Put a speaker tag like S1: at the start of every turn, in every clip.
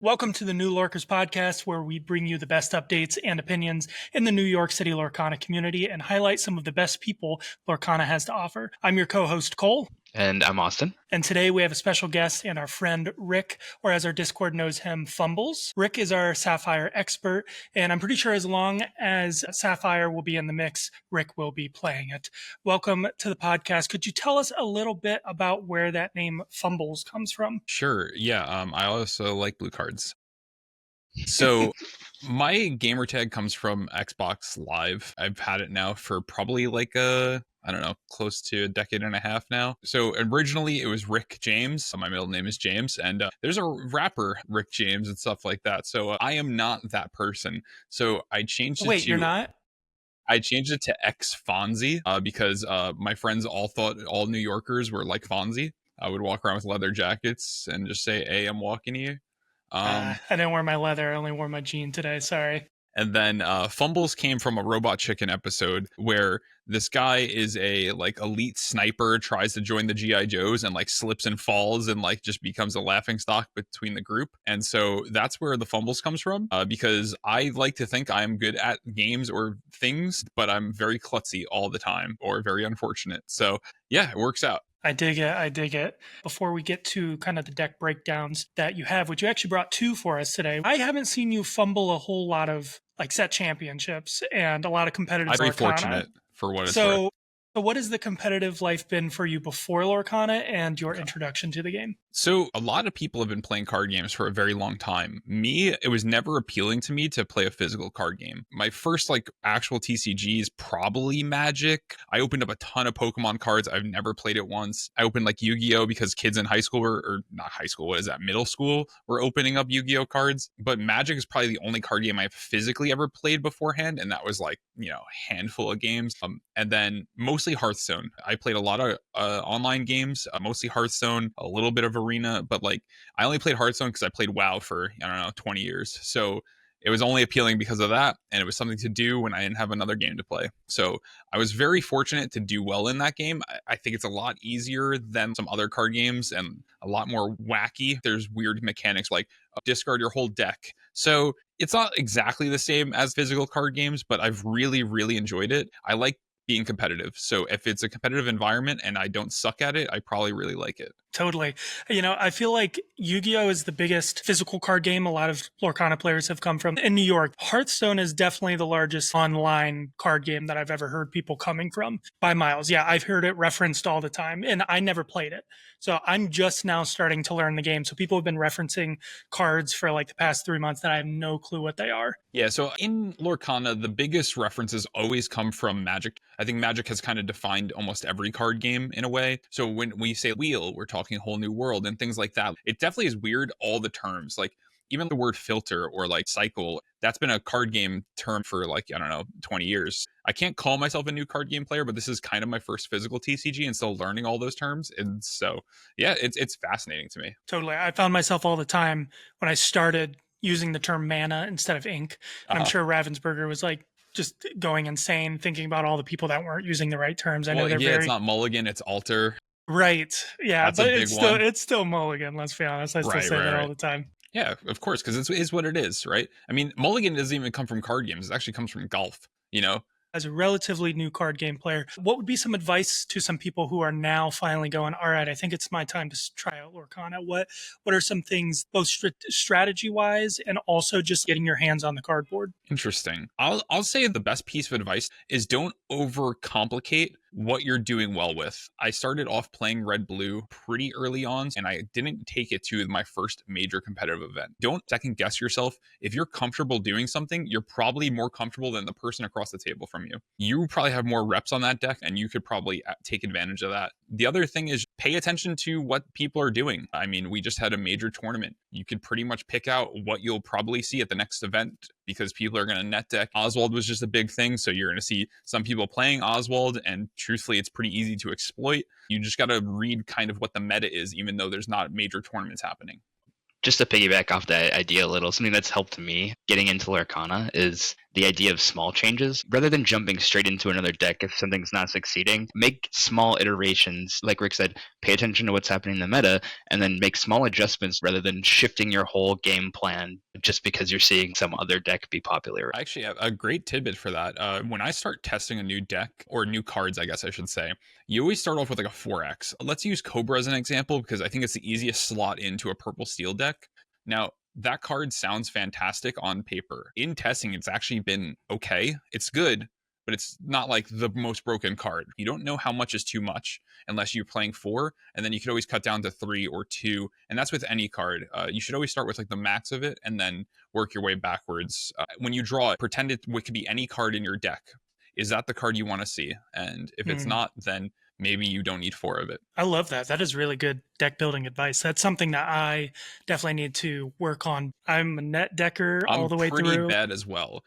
S1: Welcome to the new Lorkers Podcast, where we bring you the best updates and opinions in the New York City Lorcana community and highlight some of the best people Lorcana has to offer. I'm your co-host, Cole.
S2: And I'm Austin.
S1: And today we have a special guest and our friend Rick, or as our Discord knows him, Fumbles. Rick is our Sapphire expert, and I'm pretty sure as long as Sapphire will be in the mix, Rick will be playing it. Welcome to the podcast. Could you tell us a little bit about where that name Fumbles comes from?
S3: Sure. Yeah. I also like blue cards. So my gamer tag comes from Xbox Live. I've had it now for probably close to a decade and a half now. So originally it was Rick James. My middle name is James. And there's a rapper, Rick James, and stuff like that. So I am not that person. So I changed it
S1: Wait, you're not?
S3: I changed it to X Fonzie because my friends all thought all New Yorkers were like Fonzie. I would walk around with leather jackets and just say, "Hey, I'm walking here."
S1: I didn't wear my leather. I only wore my jean today. Sorry.
S3: And then Fumbles came from a Robot Chicken episode where this guy is a elite sniper, tries to join the G.I. Joes and slips and falls and just becomes a laughingstock between the group. And so that's where the Fumbles comes from because I like to think I'm good at games or things, but I'm very klutzy all the time or very unfortunate. So yeah, it works out.
S1: I dig it. Before we get to kind of the deck breakdowns that you have, which you actually brought two for us today, I haven't seen you fumble a whole lot of set championships and a lot of competitive
S3: I'd be
S1: Lorcana.
S3: fortunate for what it's worth.
S1: So what has the competitive life been for you before Lorcana and your introduction to the game?
S3: So a lot of people have been playing card games for a very long time. Me, it was never appealing to me to play a physical card game. My first actual TCG is probably Magic. I opened up a ton of Pokemon cards. I've never played it once. I opened Yu-Gi-Oh because kids in high school or not high school, what is that? Middle school were opening up Yu-Gi-Oh cards. But Magic is probably the only card game I've physically ever played beforehand. And that was a handful of games. And then mostly Hearthstone. I played a lot of online games, mostly Hearthstone, a little bit of Arena, but I only played Hearthstone because I played WoW for 20 years. So it was only appealing because of that, and it was something to do when I didn't have another game to play. So I was very fortunate to do well in that game. I think it's a lot easier than some other card games and a lot more wacky. There's weird mechanics like discard your whole deck. So it's not exactly the same as physical card games, but I've really, really enjoyed it. I like being competitive. So if it's a competitive environment and I don't suck at it, I probably really like it.
S1: Totally. I feel like Yu-Gi-Oh is the biggest physical card game a lot of Lorcana players have come from in New York. Hearthstone is definitely the largest online card game that I've ever heard people coming from by miles. Yeah, I've heard it referenced all the time and I never played it. So I'm just now starting to learn the game. So people have been referencing cards for the past 3 months that I have no clue what they are.
S3: Yeah, so in Lorcana, the biggest references always come from Magic. I think Magic has kind of defined almost every card game in a way. So when we say wheel, we're talking a whole new world and things like that. It definitely is weird, all the terms. Even the word filter or cycle, that's been a card game term for 20 years. I can't call myself a new card game player, but this is kind of my first physical TCG and still learning all those terms. And so, yeah, it's fascinating to me.
S1: Totally. I found myself all the time when I started using the term mana instead of ink. And I'm sure Ravensburger was just going insane thinking about all the people that weren't using the right terms. I know
S3: it's not mulligan, it's alter.
S1: Right. Yeah,
S3: that's
S1: but it's still mulligan, let's be honest. I still say that all the time.
S3: Yeah, of course, because it's what it is, right? I mean, mulligan doesn't even come from card games. It actually comes from golf,
S1: As a relatively new card game player, what would be some advice to some people who are now finally going, all right, I think it's my time to try out Lorcana? What are some things, both strategy-wise and also just getting your hands on the cardboard?
S3: Interesting. I'll say the best piece of advice is don't overcomplicate what you're doing well with. I started off playing red-blue pretty early on, and I didn't take it to my first major competitive event. Don't second guess yourself. If you're comfortable doing something, you're probably more comfortable than the person across the table from you. You probably have more reps on that deck, and you could probably take advantage of that. The other thing is pay attention to what people are doing. I mean, we just had a major tournament. You could pretty much pick out what you'll probably see at the next event because people are going to net deck. Oswald was just a big thing, so you're going to see some people playing Oswald, and truthfully, it's pretty easy to exploit. You just got to read kind of what the meta is, even though there's not major tournaments happening.
S2: Just to piggyback off that idea a little, something that's helped me getting into Lorcana is the idea of small changes. Rather than jumping straight into another deck if something's not succeeding, make small iterations. Like Rick said, pay attention to what's happening in the meta, and then make small adjustments rather than shifting your whole game plan just because you're seeing some other deck be popular.
S3: I actually have a great tidbit for that. When I start testing a new deck, or new cards, I guess I should say, you always start off with like a 4X. Let's use Cobra as an example, because I think it's the easiest slot into a purple steel deck. Now, that card sounds fantastic on paper. In testing, it's actually been okay. It's good, but it's not like the most broken card. You don't know how much is too much unless you're playing 4, and then you could always cut down to 3 or 2, and that's with any card. You should always start with like the max of it and then work your way backwards. When you draw it, pretend it could be any card in your deck. Is that the card you want to see? And if it's not, then maybe you don't need 4 of it.
S1: I love that. That is really good deck building advice. That's something that I definitely need to work on. I'm a net decker all the way through.
S3: I'm pretty bad as well.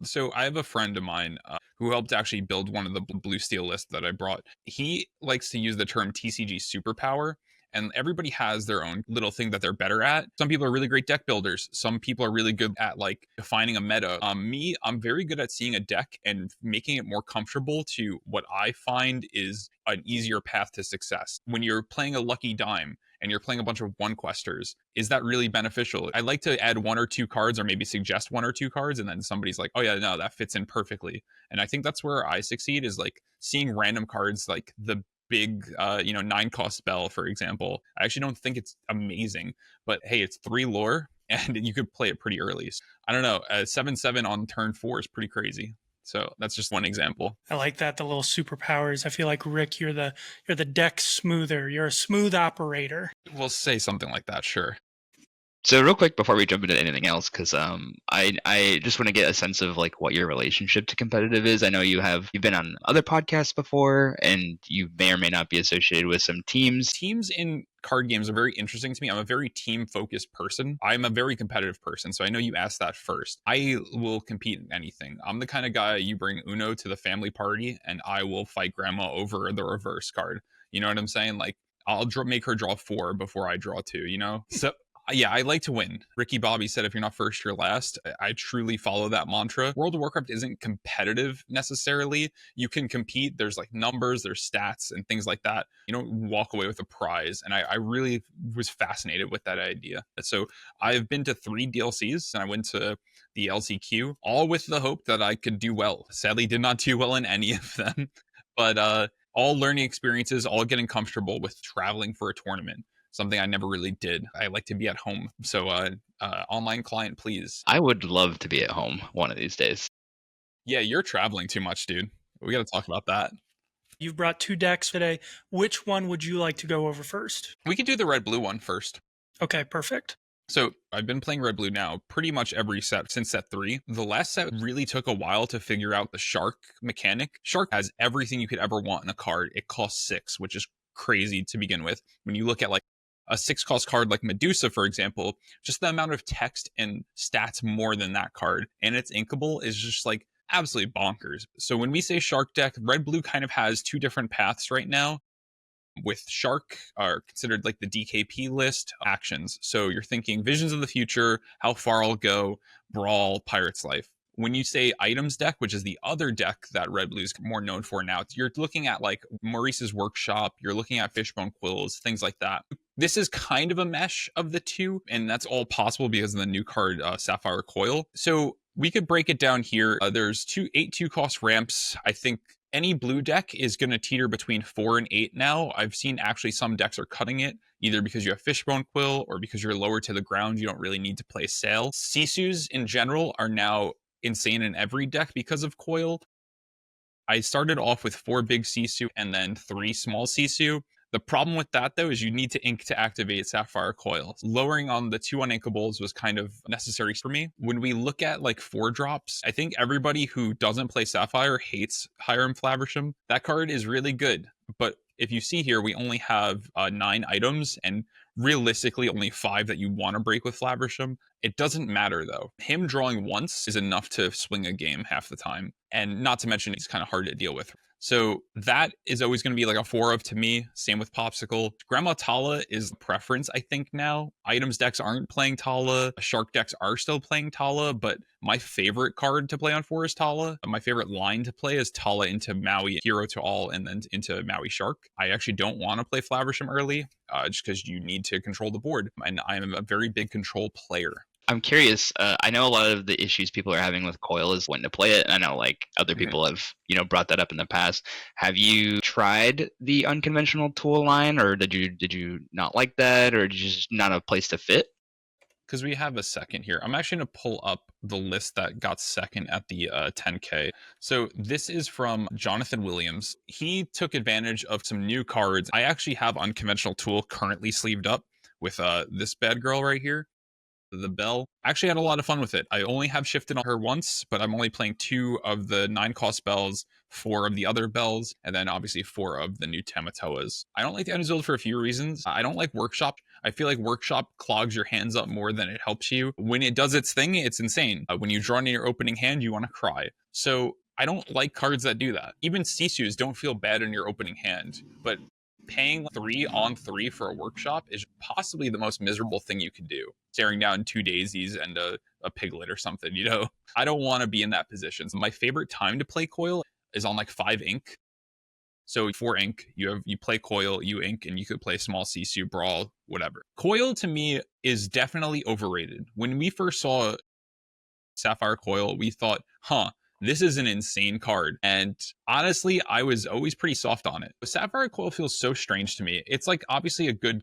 S3: So I have a friend of mine who helped actually build one of the blue steel lists that I brought. He likes to use the term TCG superpower. And everybody has their own little thing that they're better at. Some people are really great deck builders. Some people are really good at like defining a meta. I'm very good at seeing a deck and making it more comfortable to what I find is an easier path to success. When you're playing a lucky dime and you're playing a bunch of one questers, is that really beneficial? I like to add 1 or 2 cards, or maybe suggest 1 or 2 cards, and then somebody's like, oh yeah, no, that fits in perfectly. And I think that's where I succeed, is like seeing random cards like the big 9-cost spell, for example. I actually don't think it's amazing, but hey, it's 3 lore and you could play it pretty early. So, I don't know, 7/7 on turn 4 is pretty crazy. So that's just one example.
S1: I like that, the little superpowers. I feel like, Rick, you're the deck smoother. You're a smooth operator.
S3: We'll say something like that, sure.
S2: So real quick before we jump into anything else, because I just want to get a sense of like what your relationship to competitive is. I know you've been on other podcasts before, and you may or may not be associated with some teams.
S3: Teams in card games are very interesting to me. I'm a very team-focused person. I'm a very competitive person, so I know you asked that first. I will compete in anything. I'm the kind of guy, you bring Uno to the family party, and I will fight grandma over the reverse card. You know what I'm saying? Like, I'll make her draw 4 before I draw 2, you know? So yeah, I like to win. Ricky Bobby said, if you're not first, you're last. I truly follow that mantra. World of Warcraft isn't competitive necessarily. You can compete. There's like numbers, there's stats and things like that. You don't walk away with a prize. And I really was fascinated with that idea. So I've been to 3 DLCs, and I went to the LCQ, all with the hope that I could do well. Sadly, did not do well in any of them. But all learning experiences, all getting comfortable with traveling for a tournament. Something I never really did. I like to be at home. So online client, please.
S2: I would love to be at home one of these days.
S3: Yeah, you're traveling too much, dude. We got to talk about that.
S1: You've brought 2 decks today. Which one would you like to go over first?
S3: We could do the red-blue one first.
S1: Okay, perfect.
S3: So I've been playing red-blue now pretty much every set since set 3. The last set really took a while to figure out the shark mechanic. Shark has everything you could ever want in a card. It costs 6, which is crazy to begin with. When you look at like a 6-cost card like Medusa, for example, just the amount of text and stats more than that card, and it's inkable, is just like absolutely bonkers. So when we say Shark deck, red-blue kind of has 2 different paths right now. With Shark are considered like the DKP list actions. So you're thinking Visions of the Future, How Far I'll Go, Brawl, Pirate's Life. When you say items deck, which is the other deck that Red Blue is more known for now, you're looking at like Maurice's Workshop, you're looking at Fishbone Quills, things like that. This is kind of a mesh of the 2, and that's all possible because of the new card, Sapphire Coil. So we could break it down here. There's 8 2-cost ramps. I think any blue deck is going to teeter between 4 and 8 now. I've seen actually some decks are cutting it, either because you have Fishbone Quill or because you're lower to the ground. You don't really need to play Sail. Sisus in general are now insane in every deck because of Coil. I started off with 4 big Sisu and then 3 small Sisu. The problem with that, though, is you need to ink to activate Sapphire Coil. Lowering on the 2 uninkables was kind of necessary for me. When we look at like 4 drops, I think everybody who doesn't play Sapphire hates Hiram Flaversham. That card is really good, but if you see here, we only have 9 items and realistically only 5 that you want to break with Flaversham. It doesn't matter, though. Him drawing once is enough to swing a game half the time. And not to mention, it's kind of hard to deal with. So that is always going to be like a 4 of to me. Same with Popsicle. Grandma Tala is preference, I think, now. Items decks aren't playing Tala. Shark decks are still playing Tala, but my favorite card to play on 4 is Tala. My favorite line to play is Tala into Maui Hero to All and then into Maui Shark. I actually don't want to play Flaversham early just because you need to control the board. And I am a very big control player.
S2: I'm curious. I know a lot of the issues people are having with Coil is when to play it. I know like other people have, brought that up in the past. Have you tried the unconventional tool line, or did you not like that, or did you just not a place to fit?
S3: Because we have a second here. I'm actually going to pull up the list that got second at the 10K. So this is from Jonathan Williams. He took advantage of some new cards. I actually have unconventional tool currently sleeved up with this bad girl right here. The Bell. I actually had a lot of fun with it. I only have shifted on her once, but I'm only playing 2 of the 9-cost bells, 4 of the other bells, and then obviously 4 of the new Tamatoas. I don't like the Items Build for a few reasons. I don't like Workshop. I feel like Workshop clogs your hands up more than it helps you. When it does its thing, it's insane. When you draw in your opening hand, you want to cry. So I don't like cards that do that. Even Sisus don't feel bad in your opening hand, but paying 3 on 3 for a Workshop is possibly the most miserable thing you could do. Staring down 2 daisies and a piglet or something, I don't want to be in that position. So my favorite time to play Coil is on like 5 ink. So 4 ink, you play Coil, you ink, and you could play small Sisu, Brawl, whatever. Coil to me is definitely overrated. When we first saw Sapphire Coil, we thought, this is an insane card. And honestly, I was always pretty soft on it. Sapphire Coil feels so strange to me. It's like obviously a good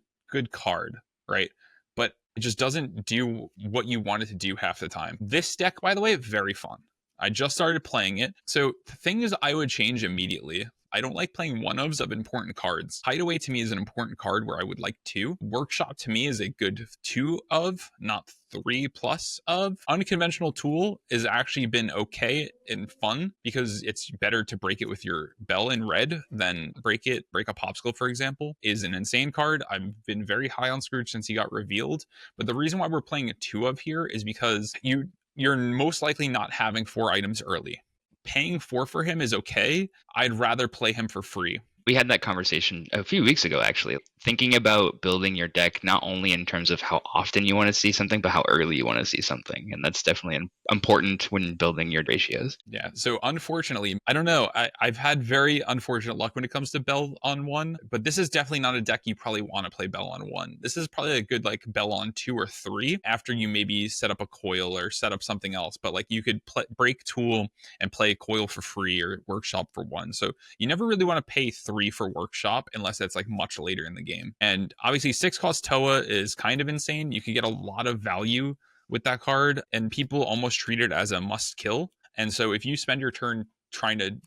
S3: card, right? But it just doesn't do what you want it to do half the time. This deck, by the way, very fun. I just started playing it. So the thing is, I would change immediately. I don't like playing one-ofs of important cards. Hideaway to me is an important card where I would like 2. Workshop to me is a good 2 of, not 3+ of. Unconventional Tool has actually been okay and fun because it's better to break it with your Bell in red than break a Popsicle, for example, is an insane card. I've been very high on Scrooge since he got revealed. But the reason why we're playing a 2 of here is because you're most likely not having 4 items early. Paying 4 for him is okay. I'd rather play him for free.
S2: We had that conversation a few weeks ago, actually, thinking about building your deck, not only in terms of how often you want to see something, but how early you want to see something. And that's definitely important when building your ratios.
S3: Yeah. So unfortunately, I don't know. I've had very unfortunate luck when it comes to Bell on 1, but this is definitely not a deck you probably want to play Bell on 1. This is probably a good like Bell on 2 or 3 after you maybe set up a Coil or set up something else. But like you could break Tool and play Coil for free or Workshop for 1. So you never really want to pay 3 for Workshop unless it's like much later in the game. And obviously 6-cost Toa is kind of insane. You can get a lot of value with that card, and people almost treat it as a must kill. And so if you spend your turn trying to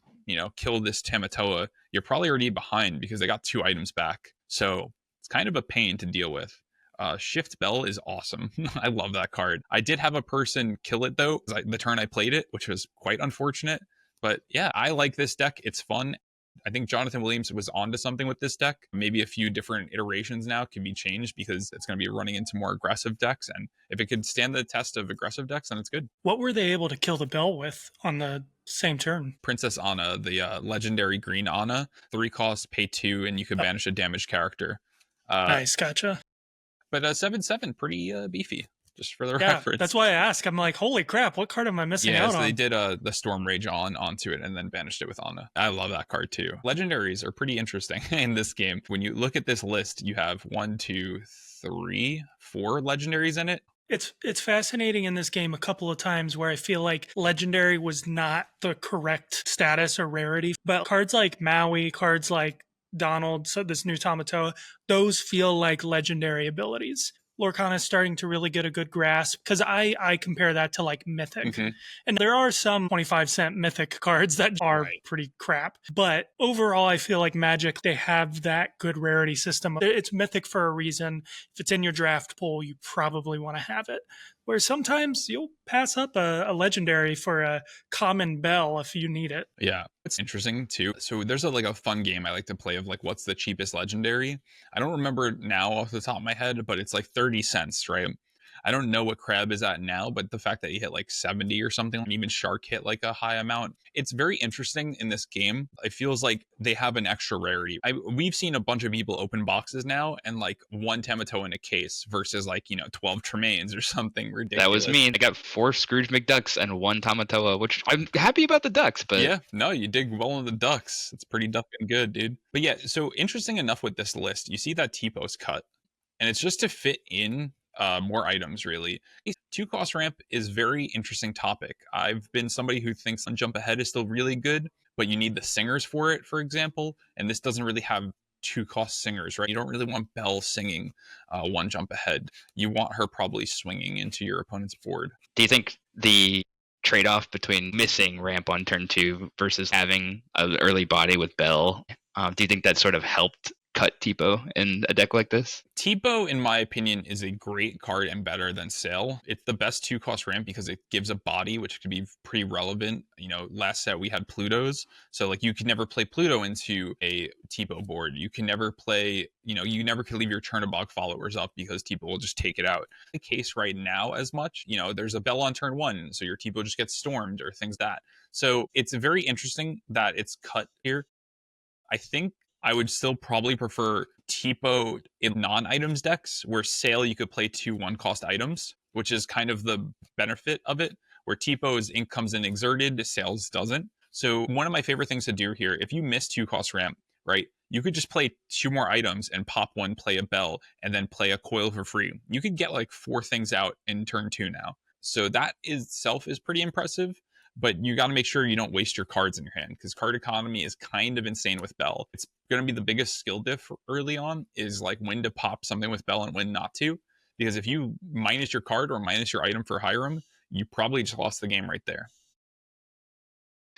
S3: kill this Tamatoa, you're probably already behind because they got 2 items back. So it's kind of a pain to deal with. Shift Bell is awesome. I love that card. I did have a person kill it though the turn I played it, which was quite unfortunate. But yeah, I like this deck. It's fun. I think Jonathan Williams was onto something with this deck. Maybe a few different iterations now can be changed because it's going to be running into more aggressive decks. And if it could stand the test of aggressive decks, then it's good.
S1: What were they able to kill the Bell with on the same turn?
S3: Princess Anna, the legendary green Anna, 3 costs, pay 2, and you could banish a damaged character.
S1: Nice, gotcha.
S3: But 7/7, pretty beefy. Just for the reference.
S1: That's why I ask. I'm like, holy crap, what card am I missing out on?
S3: They did the Storm Rage onto it and then banished it with Anna. I love that card too. Legendaries are pretty interesting in this game. When you look at this list, you have 1, 2, 3, 4 legendaries in it.
S1: It's fascinating in this game a couple of times where I feel like legendary was not the correct status or rarity, but cards like Maui, cards like Donald, so this new Tamatoa, those feel like legendary abilities. Lorcana is starting to really get a good grasp because I compare that to like Mythic. Mm-hmm. And there are some 25-cent Mythic cards that are pretty crap. But overall, I feel like Magic, they have that good rarity system. It's Mythic for a reason. If it's in your draft pool, you probably want to have it. Where sometimes you'll pass up a legendary for a common Bell if you need it.
S3: Yeah, it's interesting too. So there's a fun game I like to play of like what's the cheapest legendary. I don't remember now off the top of my head, but it's like 30 cents, right? I don't know what Crab is at now, but the fact that he hit like 70 or something, and even Shark hit like a high amount, it's very interesting in this game. It feels like they have an extra rarity. We've seen a bunch of people open boxes now and like one Tamatoa in a case versus like, 12 Tremaines or something ridiculous.
S2: That was me. I got 4 Scrooge McDucks and 1 Tamatoa, which I'm happy about the ducks, but
S3: yeah, no, you did well in the ducks. It's pretty ducking good, dude. But yeah, so interesting enough with this list, you see that T-Post cut, and it's just to fit in more items, really. 2-cost ramp is very interesting topic. I've been somebody who thinks Jump Ahead is still really good, but you need the singers for it, for example, and this doesn't really have 2-cost singers, right? You don't really want Belle singing 1 Jump Ahead. You want her probably swinging into your opponent's board.
S2: Do you think the trade-off between missing ramp on turn 2 versus having an early body with Belle, do you think that sort of helped cut Tipo in a deck like this?
S3: Tipo, in my opinion, is a great card and better than Sail. It's the best 2-cost ramp because it gives a body, which could be pretty relevant. Last set we had Plutos, so like you could never play Pluto into a Tipo board. You can never play, you never could leave your Chernobog followers up because Tipo will just take it out. The case right now as much, there's a Bell on turn 1, so your Tipo just gets stormed or things that. So it's very interesting that it's cut here. I think I would still probably prefer Tipo in non-items decks, where Sail you could play 2 1-cost items, which is kind of the benefit of it, where Tipo's ink comes in exerted, Sail's doesn't. So one of my favorite things to do here, if you miss 2-cost ramp, right, you could just play 2 more items and pop 1, play a Bell, and then play a Coil for free. You could get like 4 things out in turn 2 now. So that itself is pretty impressive. But you got to make sure you don't waste your cards in your hand, because card economy is kind of insane with Bell. It's going to be the biggest skill diff early on, is like when to pop something with Bell and when not to. Because if you minus your card or minus your item for Hiram, you probably just lost the game right there.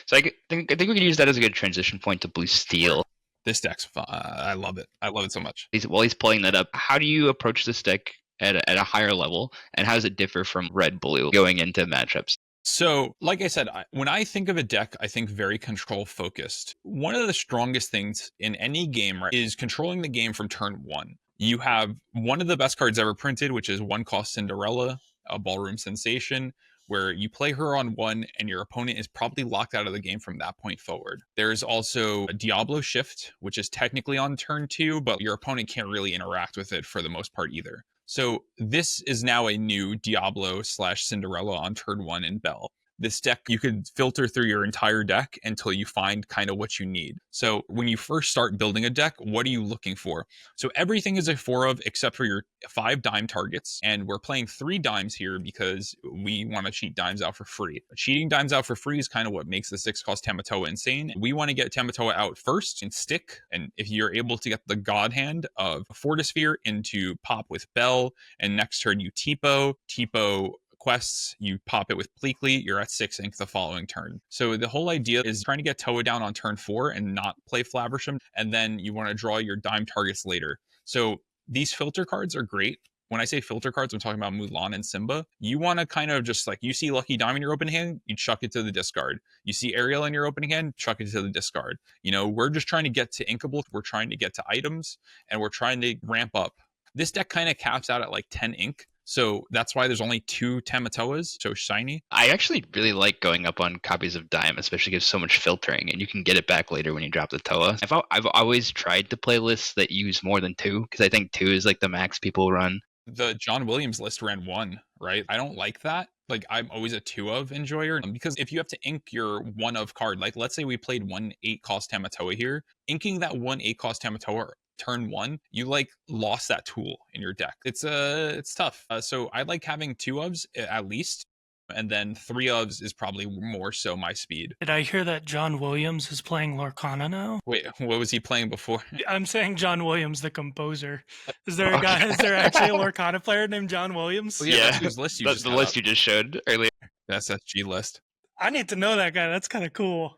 S2: So I think we could use that as a good transition point to Blue Steel.
S3: This deck's fun. I love it. I love it so much.
S2: While he's pulling that up, how do you approach this deck at a higher level, and how does it differ from Red-Blue going into matchups?
S3: So, like I said, when I think of a deck, I think very control focused. One of the strongest things in any game, right, is controlling the game from turn 1. You have one of the best cards ever printed, which is 1-cost Cinderella, a ballroom sensation, where you play her on 1 and your opponent is probably locked out of the game from that point forward. There's also a Diablo Shift, which is technically on turn 2, but your opponent can't really interact with it for the most part either. So this is now a new Diablo/Cinderella on turn 1 in Bell. This deck, you could filter through your entire deck until you find kind of what you need. So when you first start building a deck, what are you looking for? So everything is a 4 of except for your 5 dime targets. And we're playing 3 dimes here because we want to cheat dimes out for free. Cheating dimes out for free is kind of what makes the 6-cost Tamatoa insane. We want to get Tamatoa out first and stick. And if you're able to get the God Hand of Fortisphere into pop with Bell, and next turn you Tipo quests, you pop it with Pleakley, you're at 6 ink the following turn. So the whole idea is trying to get Toa down on turn 4 and not play Flaversham, and then you want to draw your dime targets later. So these filter cards are great. When I say filter cards, I'm talking about Mulan and Simba. You want to kind of just like, you see Lucky Dime in your open hand, you chuck it to the discard. You see Ariel in your opening hand, chuck it to the discard. We're just trying to get to inkable, we're trying to get to items, and we're trying to ramp up. This deck kind of caps out at like 10 ink. So that's why there's only 2 Tamatoas, so shiny.
S2: I actually really like going up on copies of Dime, especially gives so much filtering, and you can get it back later when you drop the Toa. I've always tried to play lists that use more than 2, because I think 2 is like the max people run.
S3: The John Williams list ran 1, right? I don't like that. Like, I'm always a 2 of enjoyer, because if you have to ink your 1 of card, like let's say we played 1 8-cost Tamatoa here, inking that 1 8-cost Tamatoa turn 1, you like lost that tool in your deck. It's tough. So I like having 2 ofs at least, and then 3 ofs is probably more so my speed.
S1: Did I hear that John Williams is playing Lorcana now?
S3: Wait, what was he playing before?
S1: I'm saying John Williams, the composer. Is there a guy? Is there actually a Lorcana player named John Williams?
S3: Well, yeah, that's whose list you
S2: That's
S3: just
S2: the list you just showed earlier.
S3: That's SG list.
S1: I need to know that guy. That's kind of cool.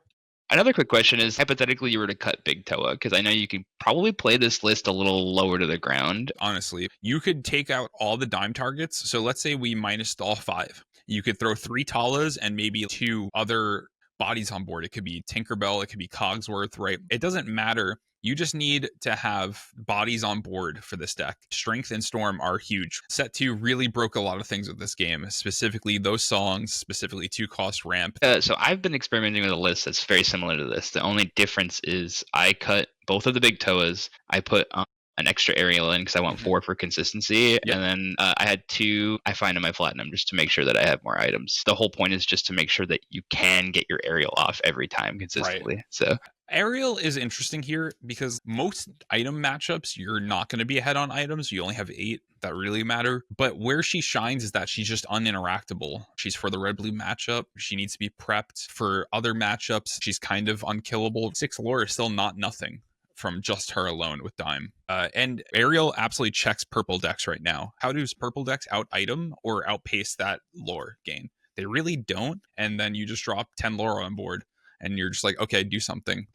S2: Another quick question is, hypothetically, you were to cut Big Toa, because I know you can probably play this list a little lower to the ground.
S3: Honestly, you could take out all the dime targets. So let's say we minus all 5. You could throw 3 Talas and maybe 2 other bodies on board. It could be Tinkerbell, it could be Cogsworth, right? It doesn't matter. You just need to have bodies on board for this deck. Strength and Storm are huge. Set 2 really broke a lot of things with this game, specifically those songs, specifically 2-cost ramp.
S2: So I've been experimenting with a list that's very similar to this. The only difference is I cut both of the big Toas. I put an extra aerial in because I want 4 for consistency. Yep. And then I had 2 I find in my platinum just to make sure that I have more items. The whole point is just to make sure that you can get your aerial off every time consistently. Right. So
S3: aerial is interesting here because most item matchups, you're not going to be ahead on items. You only have 8 that really matter. But where she shines is that she's just uninteractable. She's for the red-blue matchup. She needs to be prepped. For other matchups, she's kind of unkillable. 6 lore is still not nothing from just her alone with Dime. And Ariel absolutely checks purple decks right now. How does purple decks out item or outpace that lore gain? They really don't. And then you just drop 10 lore on board and you're just like, okay, do something.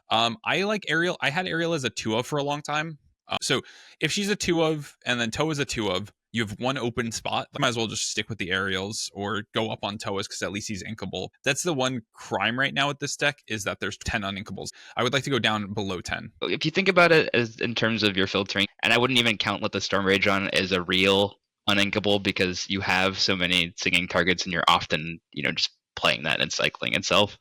S3: I like Ariel. I had Ariel as a 2 of for a long time. So if she's a 2 of and then Toe is a 2 of, you have one open spot. Might as well just stick with the aerials or go up on Toas because at least he's inkable. That's the one crime right now with this deck is that there's 10 uninkables. I would like to go down below 10.
S2: If you think about it as in terms of your filtering, and I wouldn't even count Let the Storm Rage on as a real uninkable because you have so many singing targets and you're often, just playing that and cycling itself.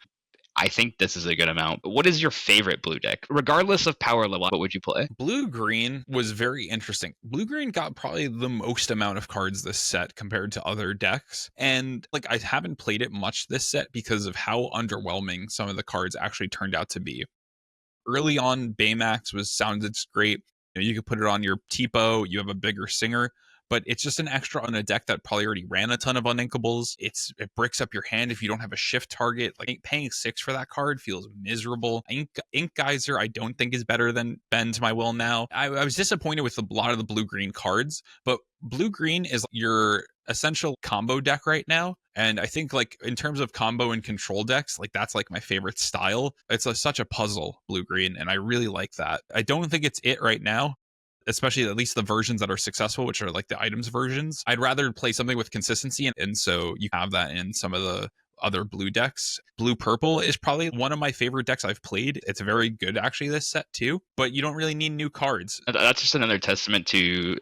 S2: I think this is a good amount. What is your favorite blue deck? Regardless of power level, what would you play?
S3: Blue-green was very interesting. Blue-green got probably the most amount of cards this set compared to other decks. And I haven't played it much this set because of how underwhelming some of the cards actually turned out to be. Early on, Baymax sounded great. You could put it on your Tipo. You have a bigger singer. But it's just an extra on a deck that probably already ran a ton of uninkables. It breaks up your hand if you don't have a shift target. Paying 6 for that card feels miserable. Ink Geyser, I don't think is better than Bend My Will now. I was disappointed with a lot of the blue-green cards, but blue-green is your essential combo deck right now. And I think in terms of combo and control decks, that's my favorite style. It's such a puzzle, blue-green, and I really like that. I don't think it's it right now, especially at least the versions that are successful, which are the items versions. I'd rather play something with consistency, and so you have that in some of the other blue decks. Blue-purple is probably one of my favorite decks I've played. It's very good, actually, this set, too, but you don't really need new cards.
S2: That's just another testament to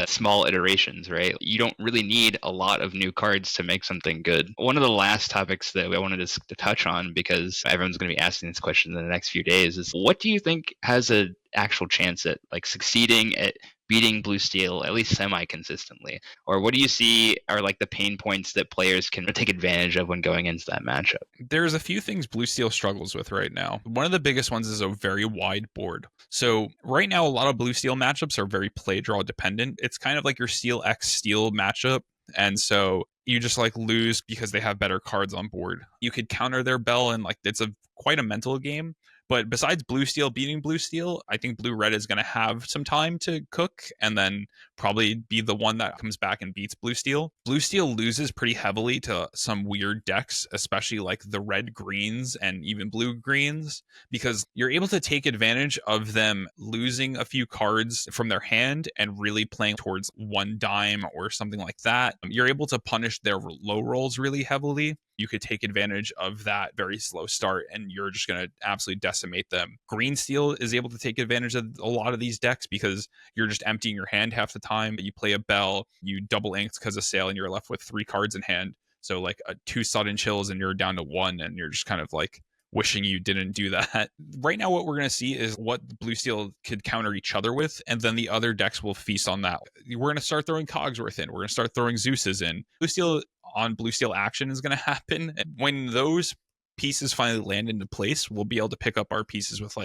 S2: small iterations, right? You don't really need a lot of new cards to make something good. One of the last topics that I wanted to touch on, because everyone's going to be asking this question in the next few days, is what do you think has an actual chance at succeeding at beating blue steel at least semi-consistently? Or what do you see are the pain points that players can take advantage of when going into that matchup?
S3: There's a few things blue steel struggles with right now. One of the biggest ones is a very wide board. So right now a lot of blue steel matchups are very play draw dependent. It's kind of like your steel x steel matchup, and so you just lose because they have better cards on board. You could counter their bell, and it's quite a mental game. But besides blue steel beating blue steel, I think blue red is going to have some time to cook and then probably be the one that comes back and beats blue steel. Blue steel loses pretty heavily to some weird decks, especially the red greens and even blue greens, because you're able to take advantage of them losing a few cards from their hand and really playing towards one dime or something like that. You're able to punish their low rolls really heavily. You could take advantage of that very slow start and you're just going to absolutely decimate them. Green steel is able to take advantage of a lot of these decks because you're just emptying your hand half the time. You play a bell, you double inked because of sale, and you're left with 3 cards in hand. So 2 sudden chills and you're down to 1, and you're just kind of wishing you didn't do that. Right now, what we're going to see is what blue steel could counter each other with, and then the other decks will feast on that. We're going to start throwing Cogsworth in. We're going to start throwing Zeus's in. Blue steel on blue steel action is going to happen. And when those pieces finally land into place, we'll be able to pick up our pieces with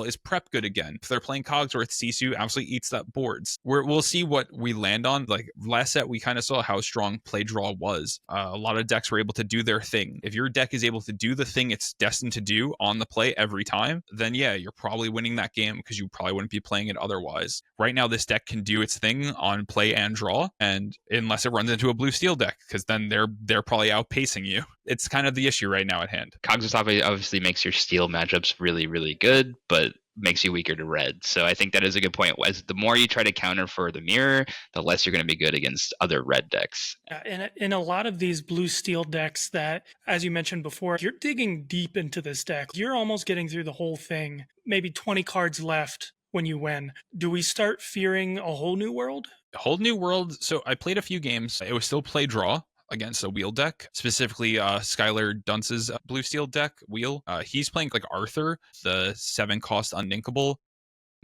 S3: is prep good again? If they're playing Cogsworth, Sisu absolutely eats up boards. We'll see what we land on. Last set, we kind of saw how strong play draw was. A lot of decks were able to do their thing. If your deck is able to do the thing it's destined to do on the play every time, then yeah, you're probably winning that game because you probably wouldn't be playing it otherwise. Right now, this deck can do its thing on play and draw, and unless it runs into a blue steel deck, because then they're probably outpacing you. It's kind of the issue right now at hand.
S2: Cogsworth obviously makes your steel matchups really, really good, but makes you weaker to red. So I think that is a good point. As the more you try to counter for the mirror, the less you're going to be good against other red decks.
S1: Yeah, and in a lot of these blue steel decks that, as you mentioned before, you're digging deep into this deck. You're almost getting through the whole thing, maybe 20 cards left when you win. Do we start fearing a whole new world?
S3: Whole new world. So I played a few games. It was still play draw against a wheel deck, specifically Skylar Dunce's blue steel deck wheel. He's playing like Arthur, the 7-cost undinkable,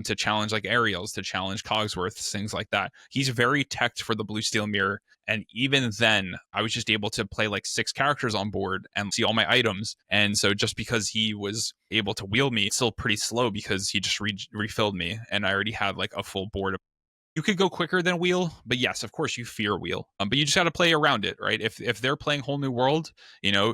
S3: to challenge like Ariels, to challenge Cogsworths, things like that. He's very teched for the blue steel mirror. And even then, I was just able to play like 6 characters on board and see all my items. And so just because he was able to wheel me, it's still pretty slow because he just refilled me. And I already had like a full board. You could go quicker than wheel, but yes, of course you fear wheel. But you just got to play around it, right? If they're playing whole new world,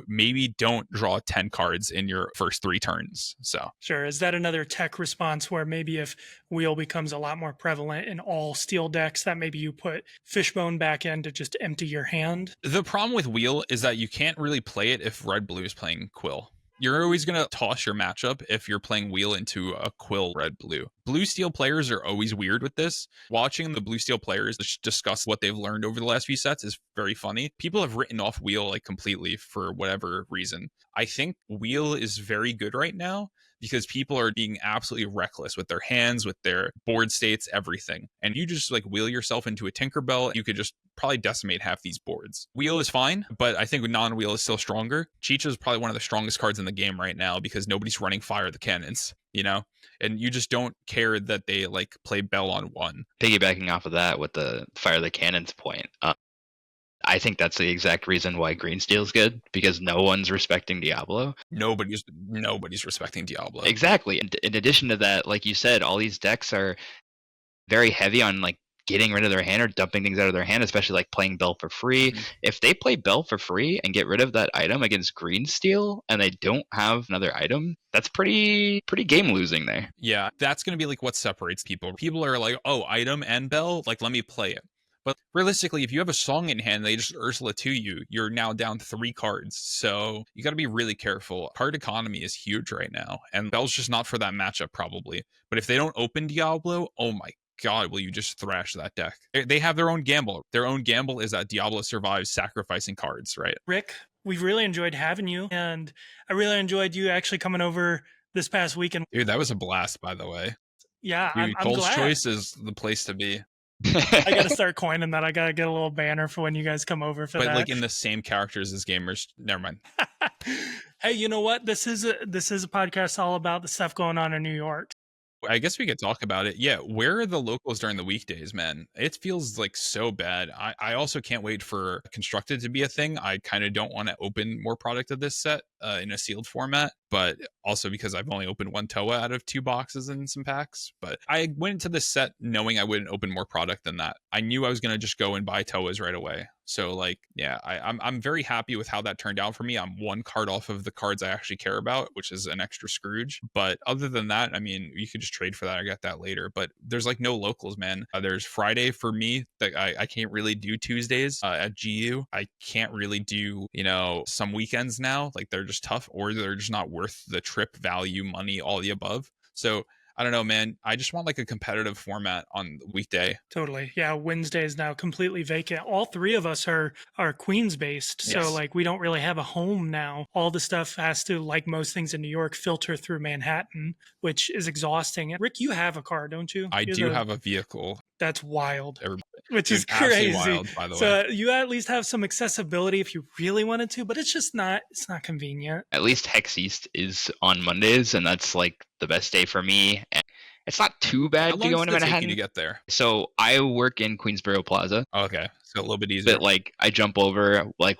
S3: maybe don't draw 10 cards in your first 3 turns. So
S1: sure. Is that another tech response where maybe if wheel becomes a lot more prevalent in all steel decks, that maybe you put fishbone back in to just empty your hand?
S3: The problem with wheel is that you can't really play it if red blue is playing quill. You're always going to toss your matchup if you're playing wheel into a quill red blue. Blue steel players are always weird with this. Watching the blue steel players discuss what they've learned over the last few sets is very funny. People have written off wheel like completely for whatever reason. I think wheel is very good right now because people are being absolutely reckless with their hands, with their board states, everything. And you just like wheel yourself into a Tinkerbell, you could just probably decimate half these boards. Wheel is fine, but I think non-wheel is still stronger. Chicha is probably one of the strongest cards in the game right now because nobody's running Fire the Cannons, and you just don't care that they like play Bell on 1.
S2: Piggybacking off of that with the Fire the Cannons point, I think that's the exact reason why green steel is good, because no one's respecting Diablo.
S3: Nobody's respecting Diablo.
S2: Exactly. And in addition to that, like you said, all these decks are very heavy on like getting rid of their hand or dumping things out of their hand, especially like playing Bell for free. Mm-hmm. If they play Bell for free and get rid of that item against green steel and they don't have another item, that's pretty game losing there.
S3: Yeah, that's going to be like what separates people. People are like, oh, item and Bell, like let me play it. But realistically, if you have a song in hand, they just Ursula to you, you're now down 3 cards. So you got to be really careful. Card economy is huge right now. And Bell's just not for that matchup probably. But if they don't open Diablo, oh my God, will you just thrash that deck? They have their own gamble. Their own gamble is that Diablo survives sacrificing cards, right?
S1: Rick, we've really enjoyed having you. And I really enjoyed you actually coming over this past weekend.
S3: Dude, that was a blast, by the way.
S1: Yeah,
S3: Dude,
S1: I'm
S3: Cole's
S1: glad.
S3: Choice is the place to be.
S1: I gotta start coining that. I gotta get a little banner for when you guys come over for that.
S3: But like in the same characters as gamers. Never mind.
S1: Hey, you know what? This is a podcast all about the stuff going on in New York.
S3: I guess we could talk about it. Yeah, where are the locals during the weekdays, man? It feels like so bad. I also can't wait for Constructed to be a thing. I kind of don't want to open more product of this set in a sealed format, but also because I've only opened 1 TOA out of 2 boxes and some packs. But I went into this set knowing I wouldn't open more product than that. I knew I was going to just go and buy TOAs right away. So like, yeah, I'm very happy with how that turned out for me. I'm 1 card off of the cards I actually care about, which is an extra Scrooge. But other than that, I mean, you could just trade for that. I got that later. But there's like no locals, man. There's Friday for me. That I can't really do Tuesdays at GU. I can't really do, some weekends now. Like they're just tough, or they're just not worth the trip, value, money, all the above. So I don't know, man. I just want like a competitive format on the weekday.
S1: Totally. Yeah. Wednesday is now completely vacant. All 3 of us are Queens based. So
S3: Yes.
S1: like we don't really have a home now. All the stuff has to, like most things in New York, filter through Manhattan, which is exhausting. Rick, you have a car, don't you?
S3: I do have a vehicle.
S1: That's wild.
S3: Everybody.
S1: Which is crazy.
S3: Wild, by the way.
S1: So you at least have some accessibility if you really wanted to, but it's not convenient.
S2: At least Hex East is on Mondays, and that's like the best day for me. And it's not too bad to go into Manhattan
S3: to get there.
S2: So I work in Queensboro Plaza.
S3: Oh, okay, so a little bit easier.
S2: But like I jump over like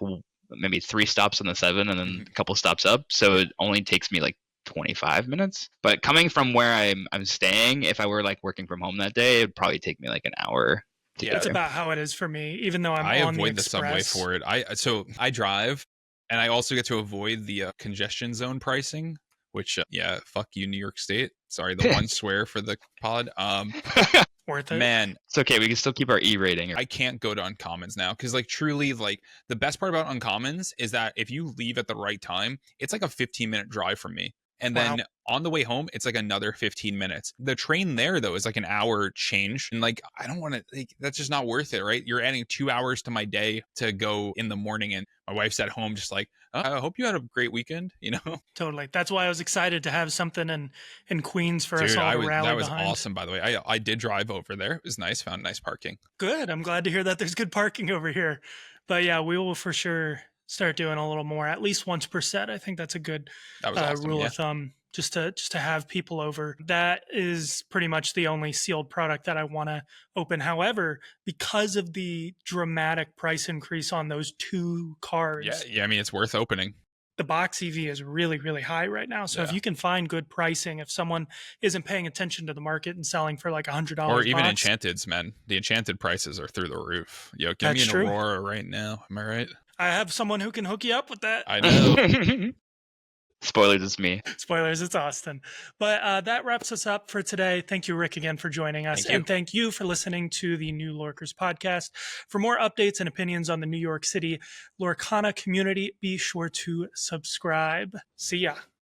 S2: maybe 3 stops on the 7 and then a couple stops up, so it only takes me like 25 minutes. But coming from where I'm staying, if I were like working from home that day, it'd probably take me like an hour.
S1: Yeah, it's about how it is for me, even though I
S3: avoid the subway for it. I drive, and I also get to avoid the congestion zone pricing, which fuck you, New York State. Sorry, the one swear for the pod.
S1: Worth it,
S3: man.
S2: It's okay. We can still keep our E rating.
S3: I can't go to uncommons now because like truly like the best part about uncommons is that if you leave at the right time, it's like a 15-minute drive from me. And then On the way home, it's like another 15 minutes. The train there, though, is like an hour change. And like, I don't want to, like, that's just not worth it, right? You're adding 2 hours to my day to go in the morning. And my wife's at home just like, oh, I hope you had a great weekend, you know?
S1: Totally. That's why I was excited to have something in Queens for us
S3: Dude,
S1: all to rally
S3: that was
S1: behind.
S3: awesome, by the way. I did drive over there. It was nice. Found nice parking.
S1: Good. I'm glad to hear that there's good parking over here. But yeah, we will for sure start doing a little more, at least once per set. I think that's a good
S3: That was awesome,
S1: rule
S3: yeah.
S1: of thumb. Just to have people over. That is pretty much the only sealed product that I want to open. However, because of the dramatic price increase on those 2 cards,
S3: Yeah. I mean, it's worth opening.
S1: the box EV is really, really high right now. So if you can find good pricing, if someone isn't paying attention to the market and selling for like $100
S3: or even
S1: box,
S3: Enchanteds, man, the Enchanted prices are through the roof. Yo, give
S1: That's
S3: me an
S1: true.
S3: Aurora right now. Am I right?
S1: I have someone who can hook you up with that.
S3: I know.
S2: Spoilers, it's me.
S1: Spoilers, it's Austin. But that wraps us up for today. Thank you, Rick, again for joining us.
S3: Thank you.
S1: And thank you for listening to the new Lorkers podcast. For more updates and opinions on the New York City Lorcana community, be sure to subscribe. See ya.